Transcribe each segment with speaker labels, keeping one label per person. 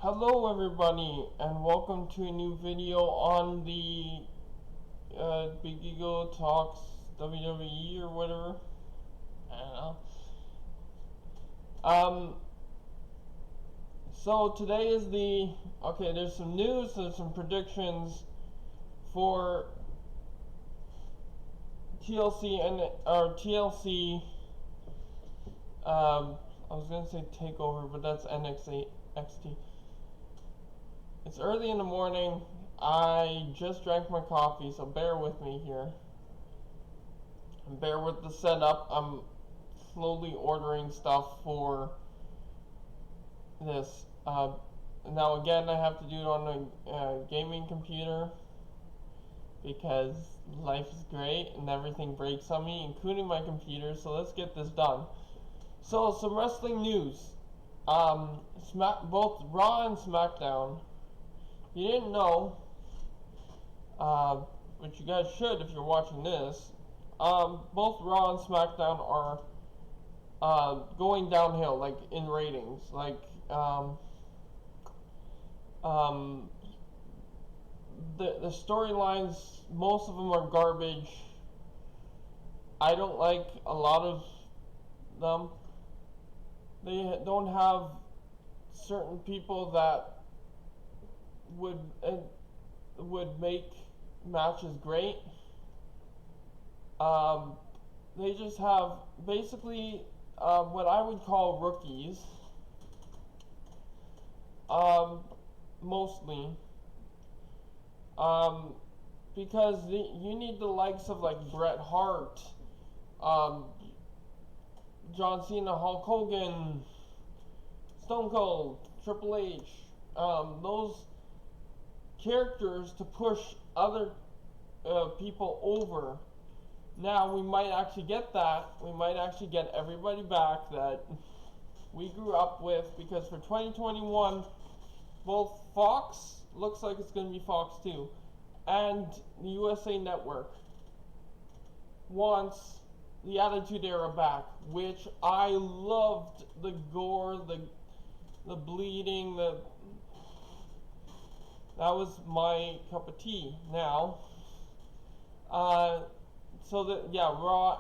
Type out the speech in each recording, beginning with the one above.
Speaker 1: Hello everybody and welcome to a new video on the Big Ego Talks WWE or whatever. I don't know. So today is there's some news, there's some predictions for TLC I was gonna say takeover, but that's NXT. It's early in the morning. I just drank my coffee, so bear with me here. And bear with the setup. I'm slowly ordering stuff for this. Now again, I have to do it on a gaming computer because life is great and everything breaks on me, including my computer. So let's get this done. So some wrestling news. Both Raw and SmackDown. You didn't know, but you guys should if you're watching this. Both Raw and SmackDown are going downhill, like in ratings. Like the storylines, most of them are garbage. I don't like a lot of them. They don't have certain people that would make matches great. They just have basically what I would call rookies, mostly, because you need the likes of like Bret Hart, John Cena, Hulk Hogan, Stone Cold, Triple H, those characters to push other people over. Now we might actually get that. We might actually get everybody back that we grew up with, because for 2021, both Fox, looks like it's going to be Fox too, and the USA Network wants the Attitude Era back, which I loved. The gore, the bleeding, that was my cup of tea. Now, Raw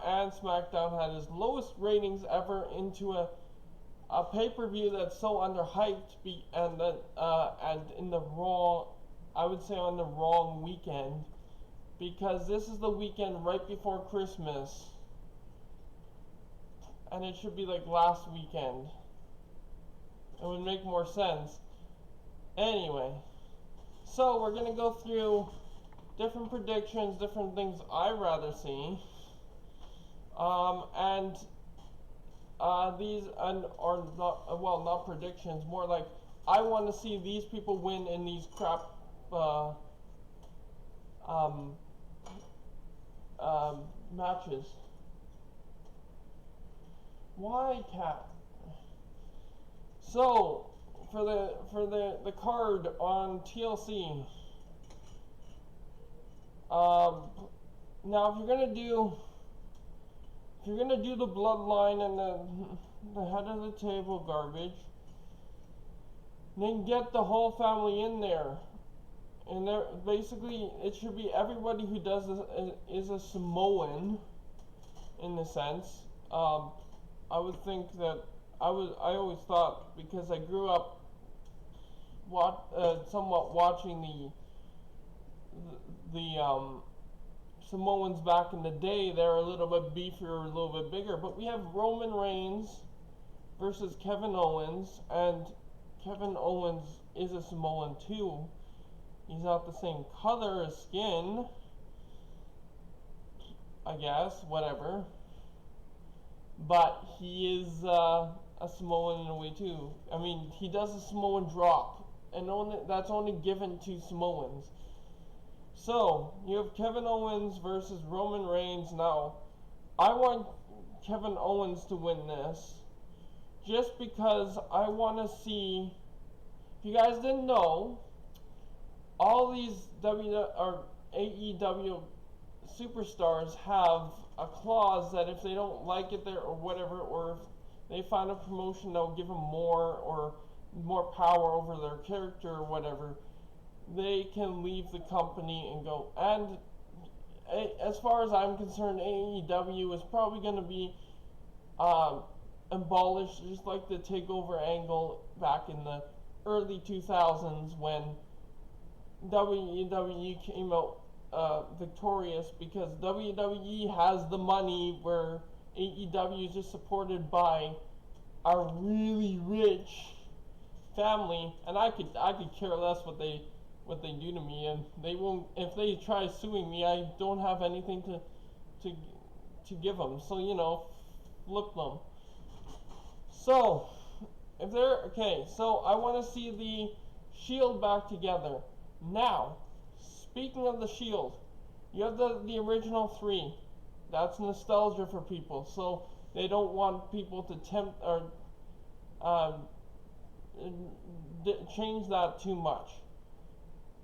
Speaker 1: and SmackDown had its lowest ratings ever into a pay-per-view that's so underhyped, and in the wrong, I would say on the wrong weekend, because this is the weekend right before Christmas, and it should be like last weekend. It would make more sense. Anyway, so we're gonna go through different predictions, different things I rather see, these are not predictions, more like I want to see these people win in these crap matches. Why, cat? So for the card on TLC. Now if you're gonna do the bloodline and the head of the table garbage, then get the whole family in there. And there, basically, it should be everybody who does this is a Samoan, in a sense. I would think that I always thought, because I grew up somewhat watching the Samoans back in the day. They're a little bit beefier, a little bit bigger. But we have Roman Reigns versus Kevin Owens, and Kevin Owens is a Samoan too. He's not the same color as skin, I guess, whatever. But he is a Samoan in a way too. I mean, he does a Samoan drop, and that's only given to Samoans. So, you have Kevin Owens versus Roman Reigns. Now, I want Kevin Owens to win this, just because I want to see, if you guys didn't know, all these AEW superstars have a clause that if they don't like it there or whatever, or if they find a promotion, they'll give them more, or more power over their character or whatever, they can leave the company and go. And as far as I'm concerned, AEW is probably going to be abolished, just like the takeover angle back in the early 2000s when WWE came out victorious, because WWE has the money where AEW is just supported by a really rich family, and I could care less what they do to me, and they won't. If they try suing me, I don't have anything to give them. So flip them. So if they're okay, so I want to see the Shield back together. Now, speaking of the Shield, you have the original three. That's nostalgia for people, so they don't want people to tempt or change that too much.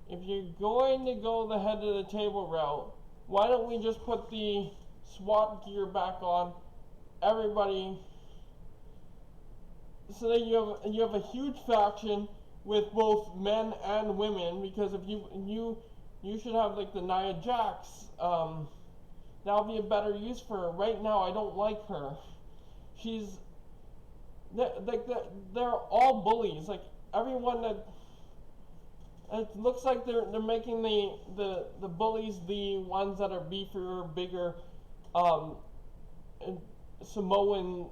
Speaker 1: If you're going to go the head of the table route, why don't we just put the SWAT gear back on everybody, so that you have a huge faction with both men and women? Because if you should have like the Nia Jax. That would be a better use for her. Right now, I don't like her. She's they're all bullies. Like everyone that. It looks like they're making the bullies the ones that are beefier, bigger. Samoans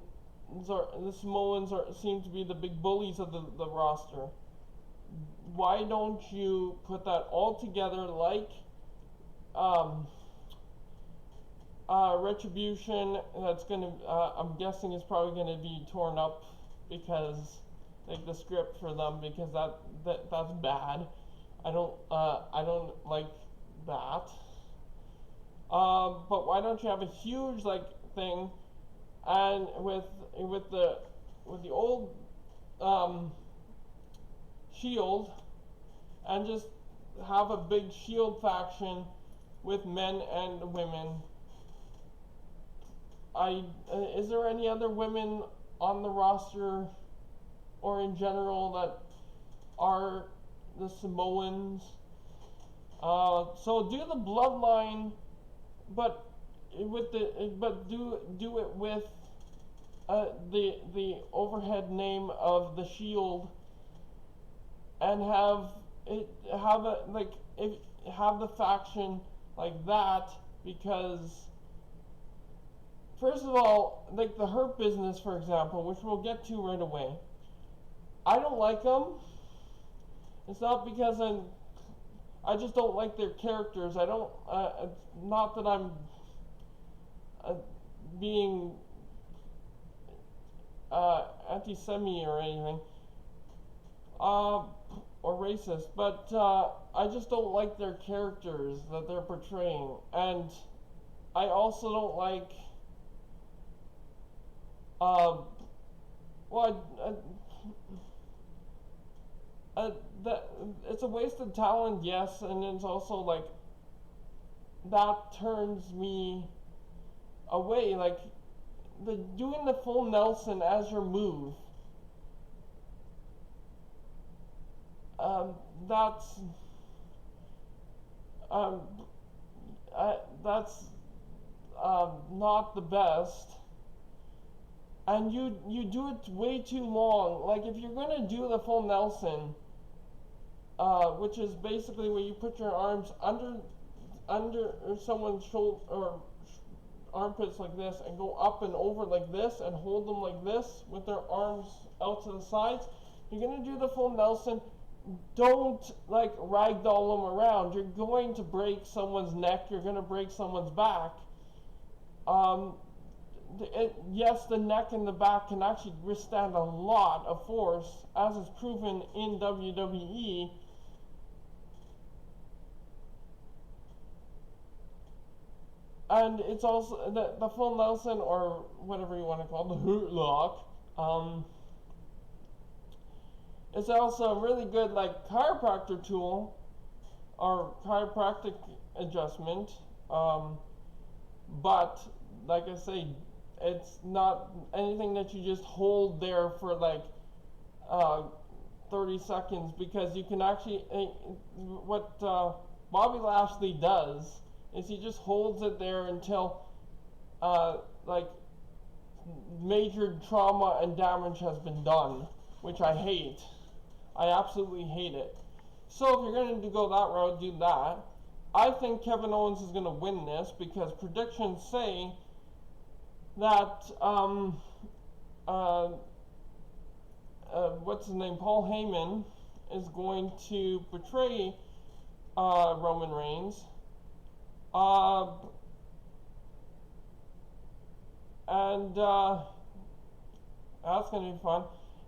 Speaker 1: seem to be the big bullies of the roster. Why don't you put that all together like Retribution? That's gonna I'm guessing is probably gonna be torn up, because like the script for them, because that's bad. I don't like that. But why don't you have a huge thing, and with the old Shield, and just have a big Shield faction with men and women. Is there any other women on the roster or in general that are the Samoans? So do the bloodline, but do it with the overhead name of the Shield, and have the faction like that, because first of all, like the Hurt Business, for example, which we'll get to right away, I don't like them. It's not because I just don't like their characters. I don't. Not that I'm being anti-Semi or anything, or racist, but I just don't like their characters that they're portraying, and I also don't like. That it's a waste of talent, yes, and it's also like that turns me away. Like doing the full Nelson as your move. That's not the best. And you do it way too long. Like if you're gonna do the full Nelson, which is basically where you put your arms under someone's shoulder or armpits like this, and go up and over like this, and hold them like this with their arms out to the sides. You're gonna do the full Nelson. Don't ragdoll them around. You're going to break someone's neck. You're gonna break someone's back. Yes, the neck and the back can actually withstand a lot of force, as is proven in WWE. And it's also the full Nelson, or whatever you want to call it, the Hurt Lock. It's also a really good chiropractor tool, or chiropractic adjustment. But like I say, it's not anything that you just hold there for 30 seconds, because you can actually, what Bobby Lashley does is he just holds it there until like major trauma and damage has been done, which I hate. I absolutely hate it. So if you're going to go that route, do that. I think Kevin Owens is going to win this because predictions say that what's his name, Paul Heyman is going to portray Roman Reigns. And that's going to be fun.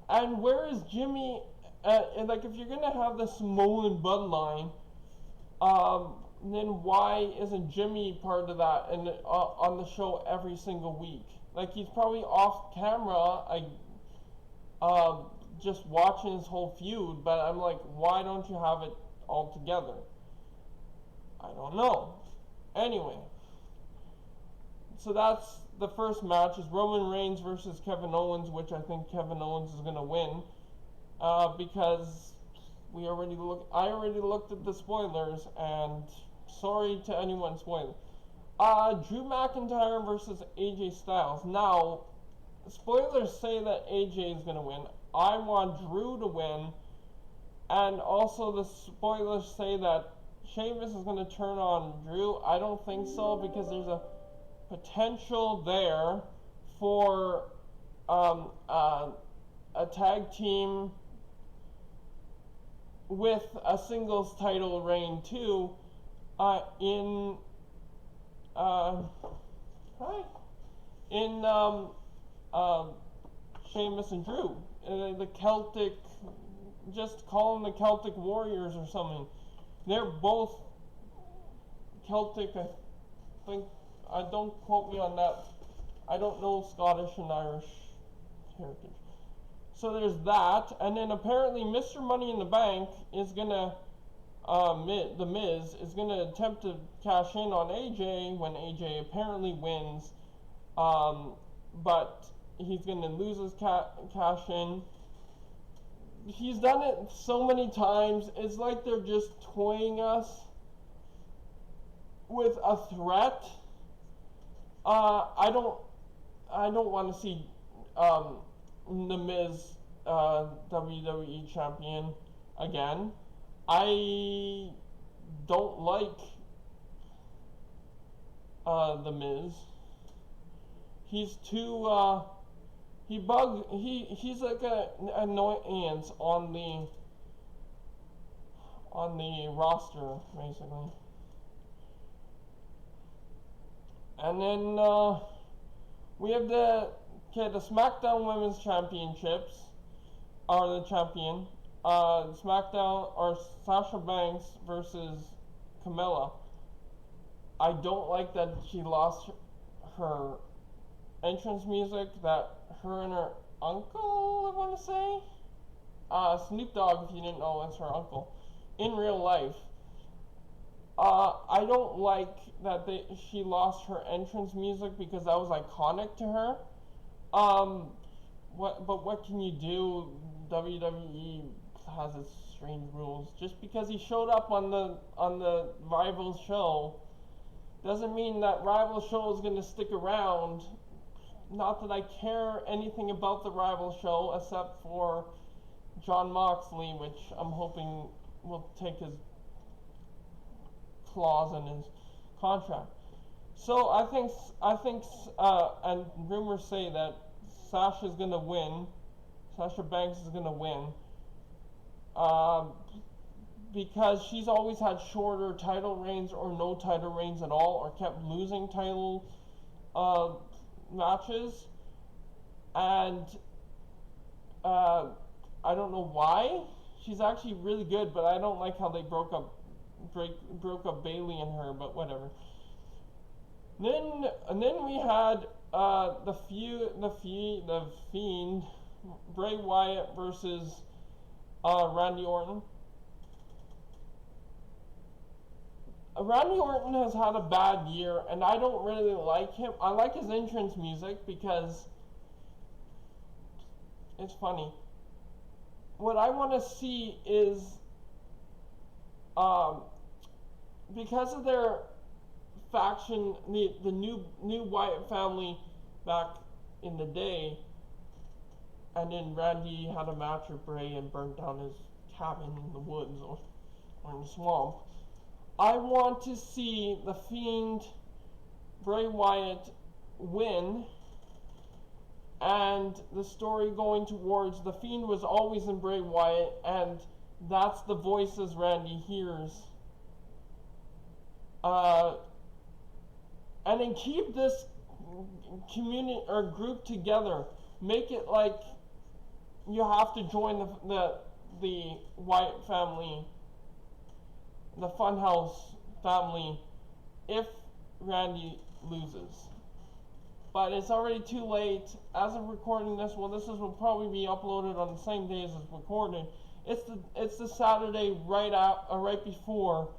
Speaker 1: And where is Jimmy? And like, if you're going to have the Samoan bloodline, then why isn't Jimmy part of that and on the show every single week? Like, he's probably off camera, just watching his whole feud, but I'm like, why don't you have it all together? I don't know. Anyway, so that's the first match, is Roman Reigns versus Kevin Owens, which I think Kevin Owens is going to win, because I already looked at the spoilers, and sorry to anyone spoiling. Drew McIntyre versus AJ Styles. Now, spoilers say that AJ is going to win. I want Drew to win, and also the spoilers say that Sheamus is going to turn on Drew. I don't think so, because there's a potential there for a tag team with a singles title reign too, in Sheamus and Drew, the Celtic, just call them the Celtic Warriors or something. They're both Celtic, I think. Don't quote me on that. I don't know Scottish and Irish heritage. So there's that, and then apparently Mr. Money in the Bank is gonna, The Miz is gonna attempt to cash in on AJ when AJ apparently wins, but he's gonna lose his cash in. He's done it so many times. It's like they're just toying us with a threat. I don't want to see The Miz WWE champion again. I don't like The Miz. He's too he's like an annoyance on the roster, basically. And then we have the SmackDown Women's Championships are the champion. SmackDown are Sasha Banks versus Carmella. I don't like that she lost her entrance music, that her and her uncle, I want to say, Snoop Dogg, if you didn't know, is her uncle, in real life. I don't like that she lost her entrance music, because that was iconic to her. But what can you do? WWE has its strange rules. Just because he showed up on the rival show doesn't mean that rival show is going to stick around. Not that I care anything about the rival show, except for Jon Moxley, which I'm hoping will take his clause in his contract. So I think, and rumors say that Sasha Banks is gonna win, because she's always had shorter title reigns or no title reigns at all, or kept losing title matches, and I don't know why. She's actually really good, but I don't like how they broke up Bayley and her, but whatever. And then we had the Fiend, Bray Wyatt versus Randy Orton. Randy Orton has had a bad year, and I don't really like him. I like his entrance music because it's funny. what I want to see is, um, because of their faction, the new Wyatt family back in the day, and then Randy had a match with Bray and burnt down his cabin in the woods or in the swamp. I want to see the Fiend, Bray Wyatt, win, and the story going towards the Fiend was always in Bray Wyatt, and that's the voices Randy hears. And then keep this community or group together. Make it like you have to join the Wyatt family, the Funhouse family, if Randy loses. But it's already too late. As of recording this, will probably be uploaded on the same day as it's recorded. It's the Saturday right before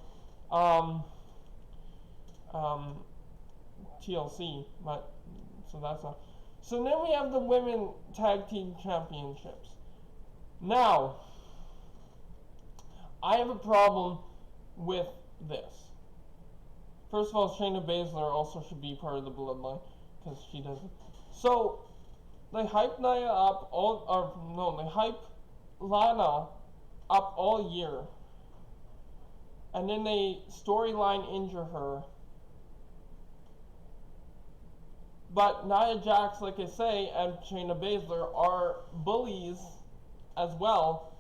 Speaker 1: TLC, but so that's not. So then we have the women tag team championships. Now, I have a problem with this. First of all, Shayna Baszler also should be part of the bloodline because she doesn't. So they hype Nia up they hype Lana up all year, and then they storyline injure her. But Nia Jax, like I say, and Shayna Baszler are bullies as well.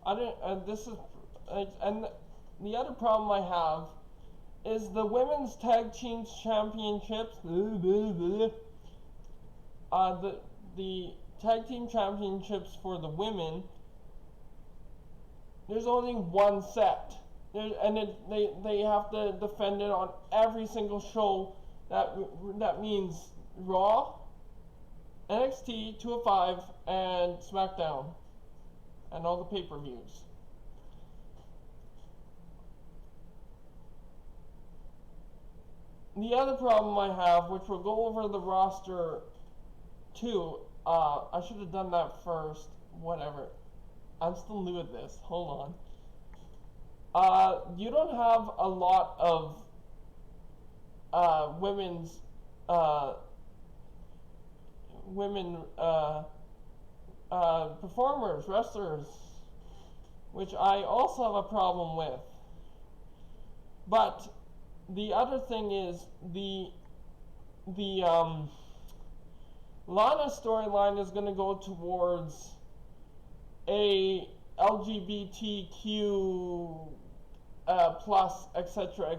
Speaker 1: And the other problem I have is the women's tag team championships. The tag team championships for the women. There's only one set, and they have to defend it on every single show. That means Raw, NXT, 205, and SmackDown, and all the pay-per-views. The other problem I have, which we'll go over the roster too, I should have done that first, whatever. I'm still new at this, hold on. You don't have a lot of women performers, wrestlers, which I also have a problem with. But the other thing is the Lana storyline is going to go towards a LGBTQ plus etc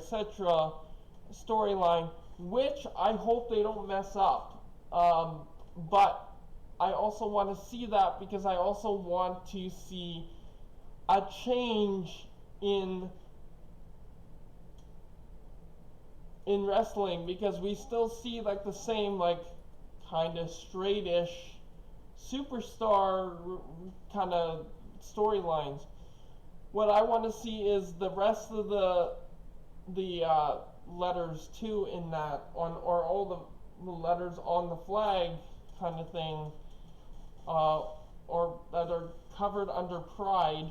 Speaker 1: storyline, which I hope they don't mess up. But I also want to see that because I also want to see a change in wrestling, because we still see like the same like kind of straightish superstar kind of storylines. What I want to see is the rest of the letters too in that, or all the letters on the flag kind of thing, or that are covered under Pride,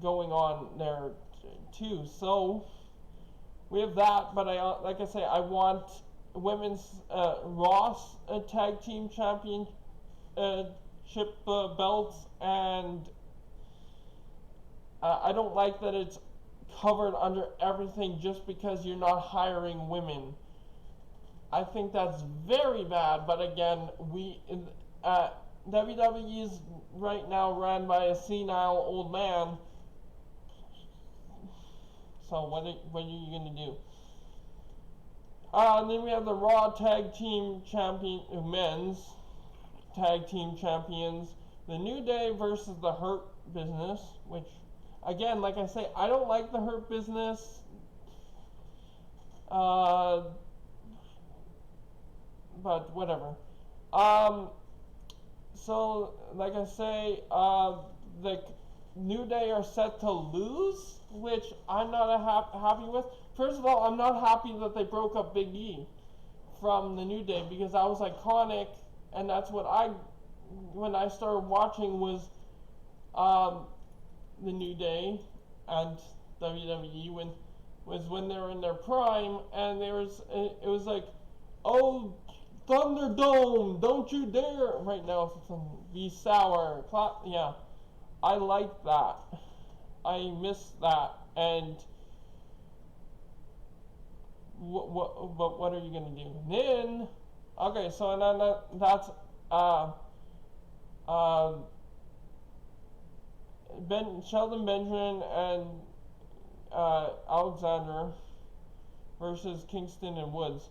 Speaker 1: going on there too. So we have that, but like I say, I want women's Ross tag team championship belts, and I don't like that it's covered under everything just because you're not hiring women. I think that's very bad, but again, WWE is right now ran by a senile old man. So what are you going to do? And then we have the Raw Tag Team men's Tag Team Champions. The New Day versus the Hurt Business, which, again, like I say, I don't like the Hurt Business. But whatever. So, like I say, the New Day are set to lose, which I'm not happy with. First of all, I'm not happy that they broke up Big E from the New Day, because that was iconic, and that's what I when I started watching was um, the New Day and WWE when they were in their prime, and it was like, oh, Thunderdome, don't you dare! Right now, be sour. Yeah, I like that. I miss that. And what are you gonna do? And then, okay, so then that's uh, Sheldon Benjamin and Alexander versus Kingston and Woods.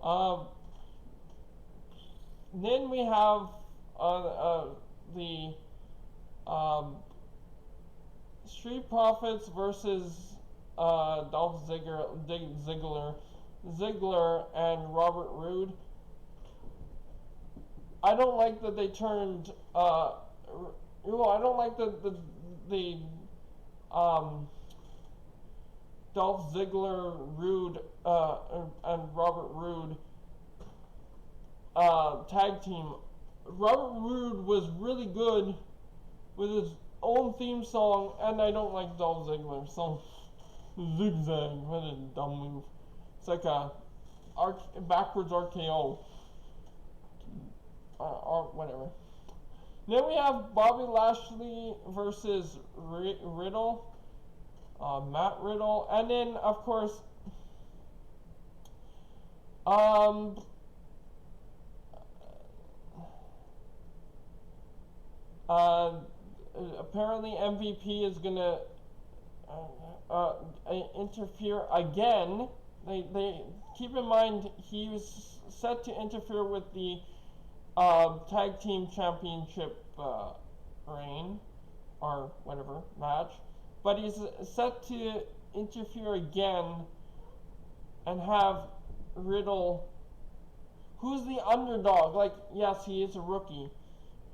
Speaker 1: Uh, then we have the Street Profits versus Dolph Ziggler and Robert Roode. I don't like that they turned. I don't like the Dolph Ziggler, Roode, and Robert Roode tag team. Robert Roode was really good with his own theme song, and I don't like Dolph Ziggler, so zigzag, what a dumb move. It's like a backwards RKO. Whatever. Then we have Bobby Lashley versus Riddle, Matt Riddle, and then of course, apparently MVP is gonna interfere again. They keep in mind he was set to interfere with the tag team championship reign or whatever match, but he's set to interfere again and have Riddle, who's the underdog. Like, yes, he is a rookie,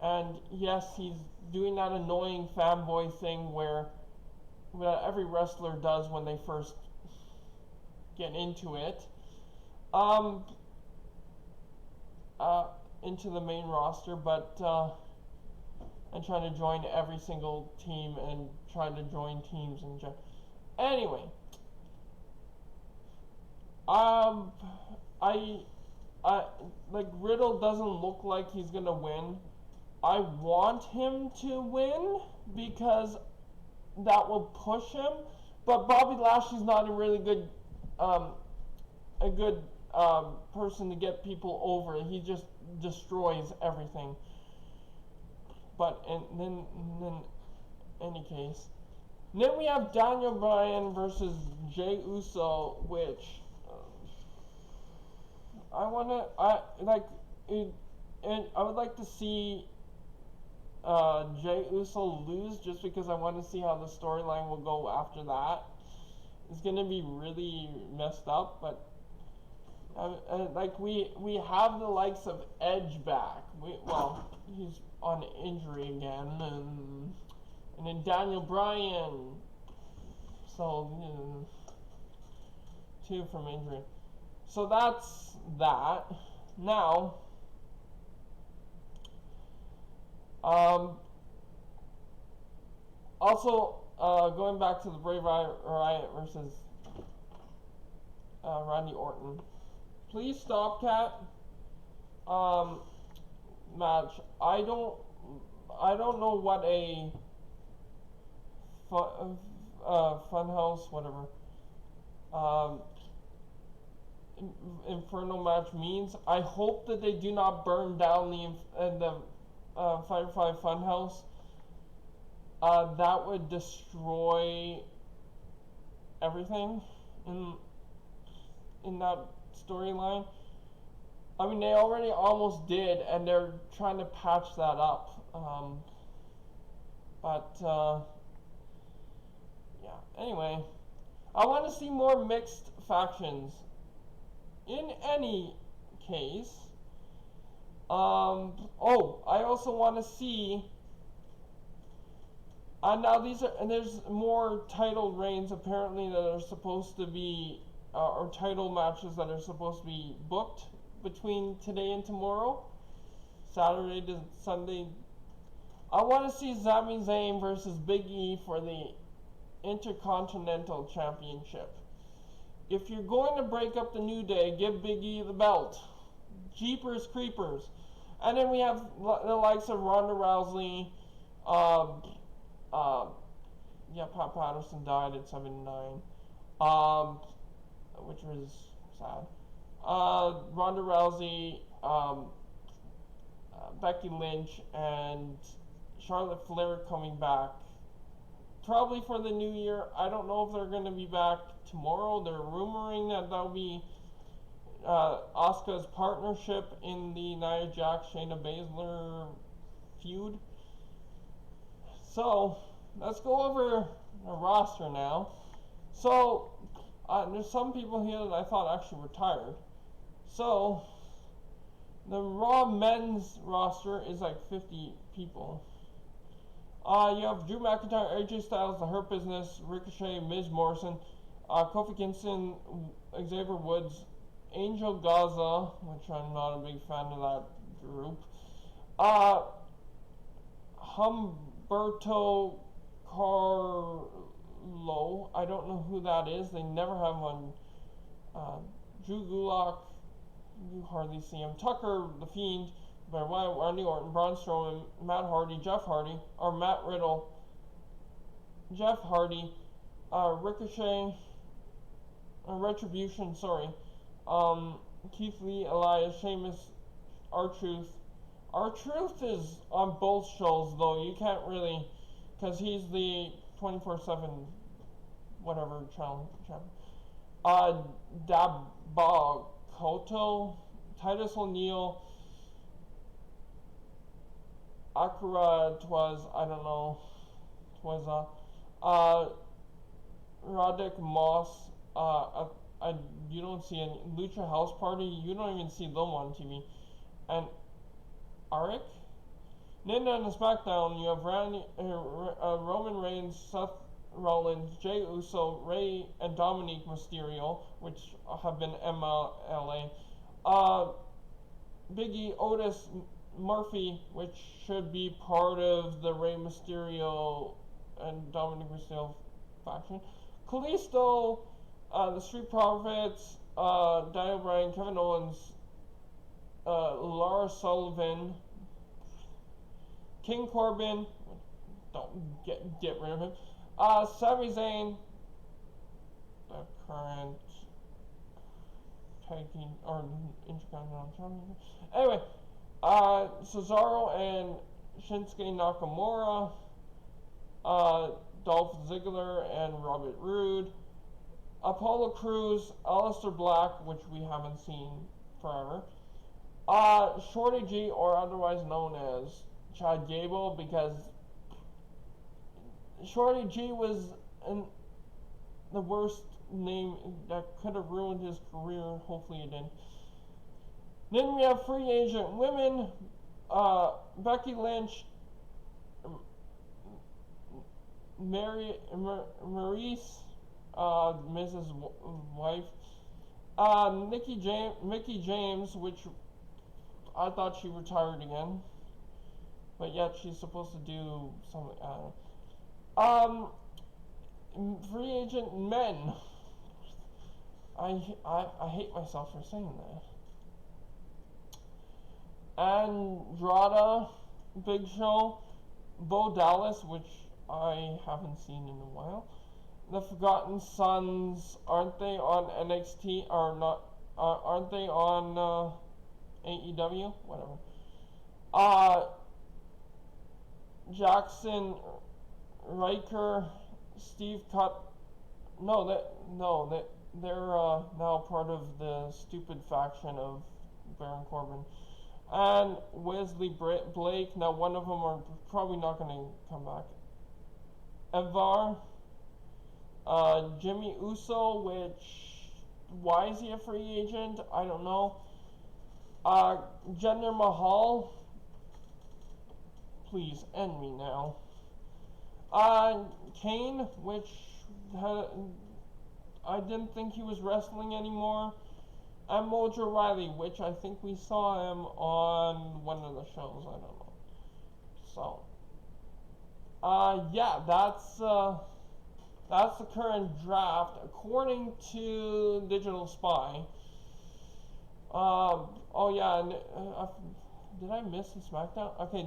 Speaker 1: and yes, he's doing that annoying fanboy thing where every wrestler does when they first get into it, into the main roster, but and trying to join every single team and trying to join teams and anyway, I like Riddle doesn't look like he's gonna win. I want him to win because that will push him, but Bobby Lashley's not a really good person to get people over. He just destroys everything. But in any case, then we have Daniel Bryan versus Jey Uso, which I would like to see Jey Uso lose, just because I want to see how the storyline will go after that. It's gonna be really messed up, but we have the likes of Edge back. He's on injury again, and then Daniel Bryan, so two from injury. So that's that. Now, also going back to the Bray Wyatt versus Randy Orton. Please stop, Cat. Match. I don't know what a funhouse, whatever, Inferno match means. I hope that they do not burn down the Firefly Funhouse. That would destroy everything in that storyline. I mean, they already almost did, and they're trying to patch that up. Yeah. Anyway, I want to see more mixed factions. In any case, I also want to see. Now there's more title reigns apparently that are supposed to be, or title matches that are supposed to be booked between today and tomorrow. Saturday to Sunday. I want to see Sami Zayn versus Big E for the Intercontinental Championship. If you're going to break up the New Day, give Big E the belt. Jeepers Creepers. And then we have the likes of Ronda Rousey. Pat Patterson died at 79. Which was sad. Ronda Rousey, Becky Lynch, and Charlotte Flair coming back. Probably for the new year. I don't know if they're going to be back tomorrow. They're rumoring that that'll be Asuka's partnership in the Nia Jax Shayna Baszler feud. So, let's go over the roster now. So, there's some people here that I thought actually retired. So, the Raw men's roster is like 50 people. You have Drew McIntyre, AJ Styles, The Hurt Business, Ricochet, Miz Morrison, Kofi Kingston, Xavier Woods, Angel Gaza, which I'm not a big fan of that group, Humberto Carlo, I don't know who that is, they never have one, Drew Gulak, you hardly see him, Tucker, The Fiend, Bray Wyatt, Randy Orton, Braun Strowman, Matt Hardy, Jeff Hardy, or Matt Riddle, Jeff Hardy, Ricochet, Retribution, Keith Lee, Elias, Sheamus, R-Truth. R-Truth is on both shows, though. You can't really, because he's the 24/7 whatever channel. Dabakoto, Titus O'Neil, Akira Roddick Moss, you don't see any Lucha House Party, you don't even see them on TV, and Arik. Then on the SmackDown, you have Roman Reigns, Seth Rollins, Jey Uso, Rey, and Dominic Mysterio, which have been MLA. Big E, Otis, Murphy, which should be part of the Rey Mysterio and Dominic Mysterio faction. Kalisto, the Street Profits, Daniel Bryan, Kevin Owens, Lars Sullivan, King Corbin, don't get rid of him. Sami Zayn, the current tag team or Intercontinental Champion. Anyway, Cesaro and Shinsuke Nakamura, Dolph Ziggler and Robert Roode, Apollo Crews, Aleister Black, which we haven't seen forever, Shorty G, or otherwise known as Chad Gable, because Shorty G was the worst name that could have ruined his career. Hopefully it didn't. Then we have free agent women, Becky Lynch, Maurice, Mrs. Wife, Mickey James, which I thought she retired again, but yet she's supposed to do something. Free agent men. I hate myself for saying that. Andrada, Big Show, Bo Dallas, which I haven't seen in a while. The Forgotten Sons, aren't they on NXT or not? Aren't they on AEW? Whatever. Jackson, Riker, Steve Cut. They're now part of the stupid faction of Baron Corbin. And Wesley Blake. Now one of them are probably not going to come back. Evar, Jimmy Uso, which, why is he a free agent? I don't know. Jinder Mahal, please end me now. Kane, which I didn't think he was wrestling anymore. and Mojo Riley, which I think we saw him on one of the shows. I don't know. So, yeah, that's the current draft according to Digital Spy. Oh yeah, and, did I miss the SmackDown? Okay,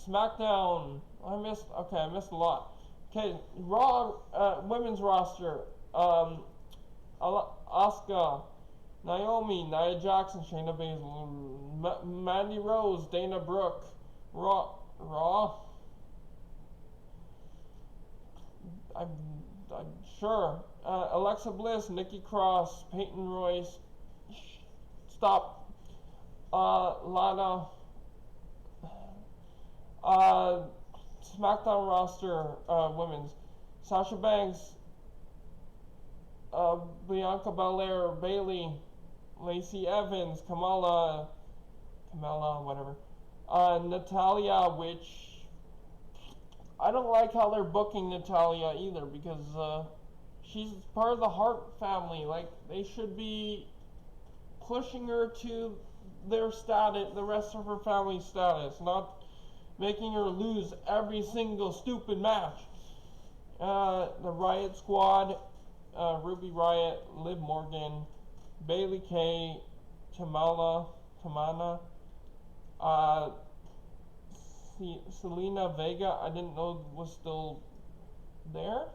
Speaker 1: SmackDown. I missed a lot. Okay, Raw women's roster. Asuka, Naomi, Nia Jackson, Shayna Baszler, Mandy Rose, Dana Brooke, Raw. I'm sure. Alexa Bliss, Nikki Cross, Peyton Royce. Stop. Lana. SmackDown roster, women's. Sasha Banks, Bianca Belair, Bayley, Lacey Evans, Kamala, whatever. Natalia, which I don't like how they're booking Natalia either, because she's part of the Hart family. Like, they should be pushing her to their status, the rest of her family status, not making her lose every single stupid match. The Riot Squad, Ruby Riott, Liv Morgan, Bayley Kay, Tamana, Selena Vega, I didn't know was still there.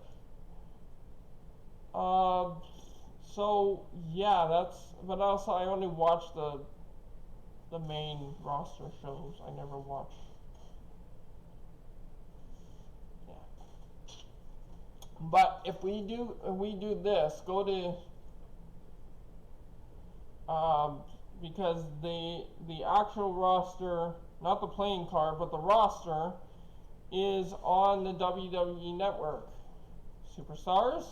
Speaker 1: So yeah, but also I only watch the main roster shows. I never watch. Yeah. But if we do this, go to because the actual roster, not the playing card, but the roster is on the WWE Network. Superstars.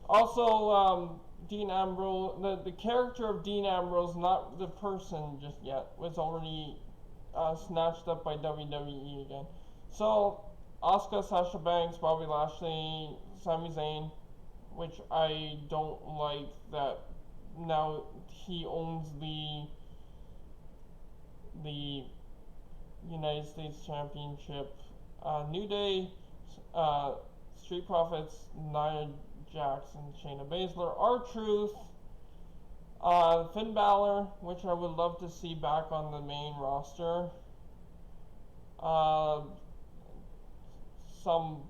Speaker 1: Also, Dean Ambrose, the character of Dean Ambrose, not the person just yet, was already snatched up by WWE again. So, Asuka, Sasha Banks, Bobby Lashley, Sami Zayn, which I don't like that now he owns the United States Championship. New Day, Street Profits, Nia Jackson, Shayna Baszler, R-Truth, Finn Balor, which I would love to see back on the main roster. Some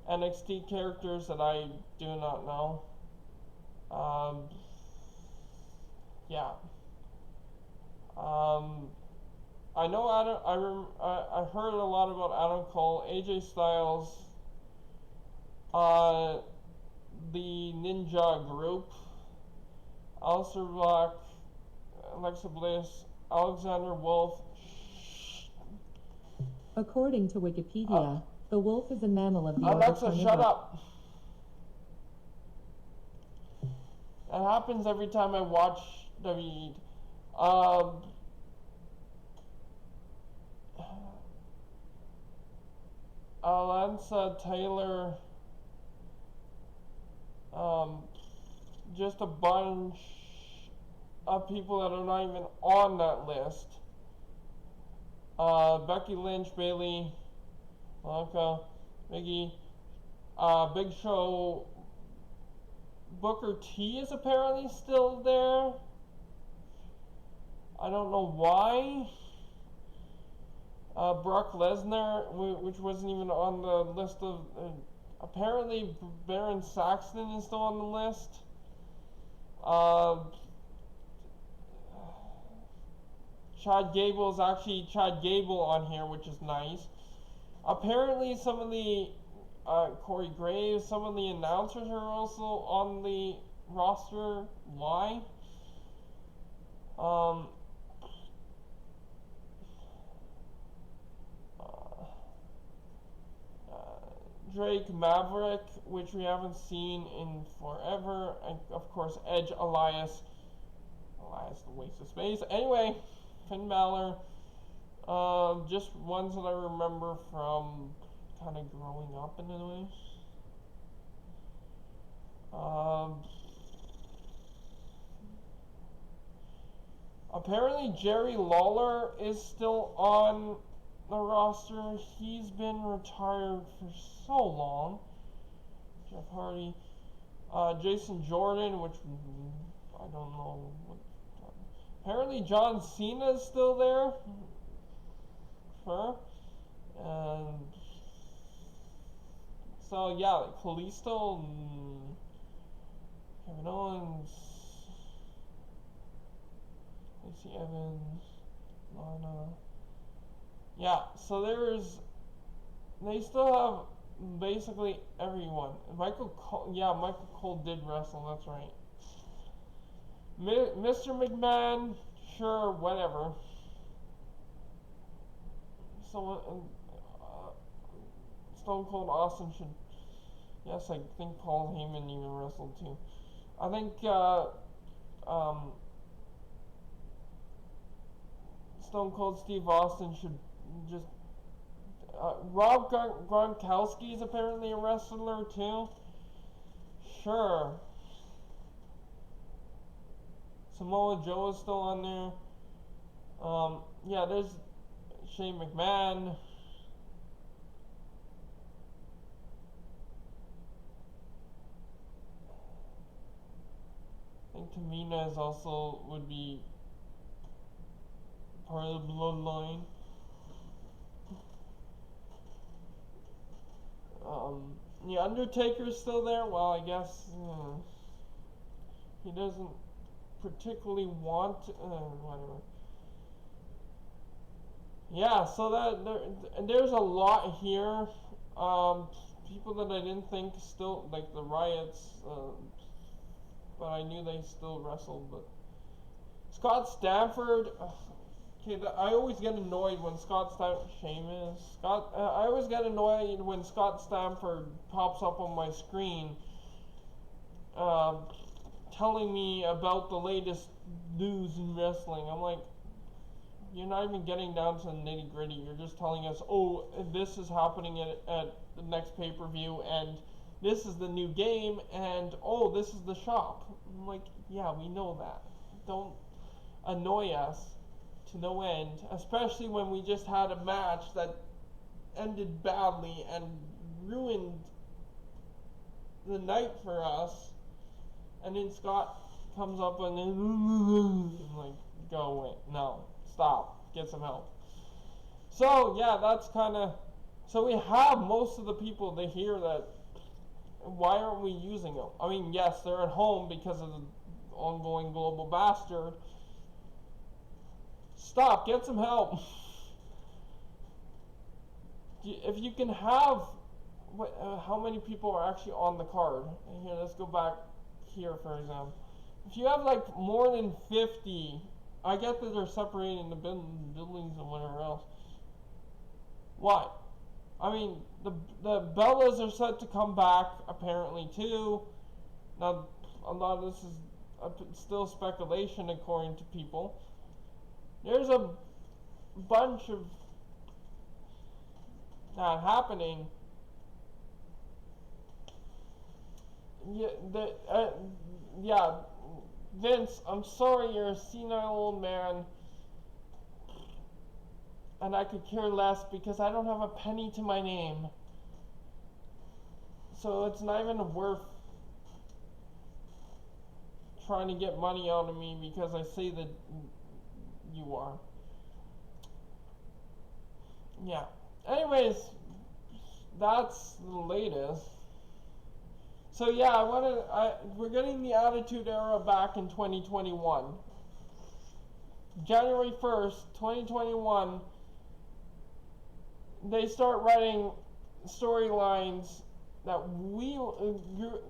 Speaker 1: NXT characters that I do not know. Yeah. I know I heard a lot about Adam Cole, AJ Styles, the Ninja Group, Aleister Black, Alexa Bliss, Alexander Wolf.
Speaker 2: According to Wikipedia, the wolf is a mammal of the
Speaker 1: Alexa, shut up. That happens every time I watch WWE. Alanza Taylor, just a bunch of people that are not even on that list. Becky Lynch, Bayley, Blanca, Biggie, Big Show, Booker T is apparently still there. I don't know why. Brock Lesnar, which wasn't even on the list of... apparently Baron Saxton is still on the list. Chad Gable is actually Chad Gable on here, which is nice. Apparently some of the... Corey Graves, some of the announcers are also on the roster. Why? Drake Maverick, which we haven't seen in forever, and of course Edge, Elias, the waste of space. Anyway, Finn Balor, just ones that I remember from kind of growing up in a way. Um, Apparently Jerry Lawler is still on the roster. He's been retired for so long. Jeff Hardy. Jason Jordan, which I don't know what. Apparently John Cena is still there. Sure. And so yeah, Kalisto, Kevin Owens, Lacey Evans, Lana. Yeah, so they still have basically everyone. Michael Cole did wrestle, that's right. Mr. McMahon, sure, whatever. So, Stone Cold Austin should. Yes, I think Paul Heyman even wrestled too. I think Stone Cold Steve Austin should just. Rob Gronkowski is apparently a wrestler too. Sure. Samoa Joe is still on there. Yeah, there's Shane McMahon. I think Tamina is also would be part of the bloodline. The Undertaker's still there. Well, I guess he doesn't particularly want whatever. Yeah, so there's a lot here. People that I didn't think still, like the Riots, but I knew they still wrestled. But Scott Stanford, okay, I always get annoyed when I always get annoyed when Scott Stanford pops up on my screen, telling me about the latest news in wrestling. I'm like, you're not even getting down to the nitty gritty. You're just telling us, oh, this is happening at the next pay-per-view, and this is the new game, and oh, this is the shop. I'm like, yeah, we know that. Don't annoy us to no end, especially when we just had a match that ended badly and ruined the night for us, and then Scott comes up and then I'm like, go away. No. Stop. Get some help. So, yeah, that's kind of... So we have most of the people that hear that. Why aren't we using them? I mean, yes, they're at home because of the ongoing global bastard. Stop. Get some help. If you can have... how many people are actually on the card? Here, let's go back here, for example. If you have, like, more than 50... I get that they're separating the buildings and whatever else. Why? I mean, the Bellas are set to come back, apparently, too. Now, a lot of this is still speculation, according to people. There's a bunch of that happening. Yeah, Vince, I'm sorry, you're a senile old man, and I could care less because I don't have a penny to my name. So it's not even worth trying to get money out of me because I say that you are. Yeah. Anyways, that's the latest. So yeah, we're getting the Attitude Era back in 2021. January 1st, 2021, they start writing storylines that we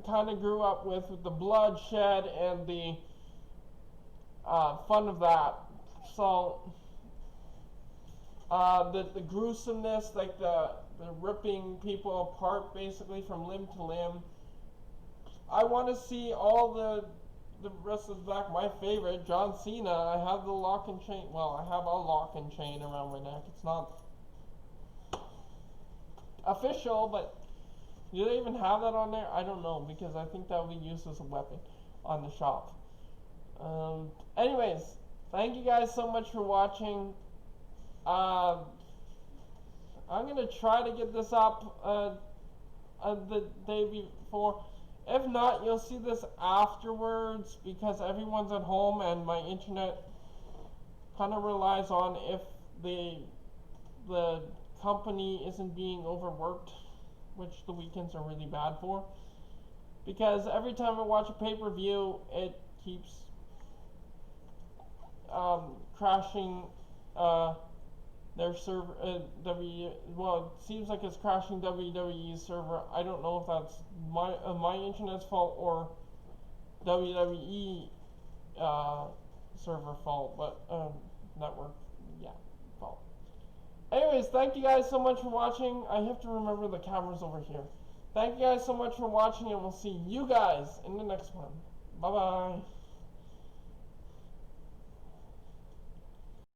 Speaker 1: kind of grew up with the bloodshed and the fun of that. So the gruesomeness, like the ripping people apart basically from limb to limb. I want to see all the wrestlers back. My favorite, John Cena. I have the lock and chain. Well, I have a lock and chain around my neck. It's not official, but Do they even have that on there? I don't know, because I think that would be used as a weapon on the shop. Anyways, thank you guys so much for watching. I'm gonna try to get this up the day before. If not, you'll see this afterwards, because everyone's at home and my internet kind of relies on if the company isn't being overworked, which the weekends are really bad for. Because every time I watch a pay-per-view, it keeps crashing their server. Well, it seems like it's crashing WWE's server. I don't know if that's my internet's fault or WWE server fault, but network, yeah, fault. Anyways, thank you guys so much for watching. I have to remember the camera's over here. Thank you guys so much for watching, and we'll see you guys in the next one. Bye bye.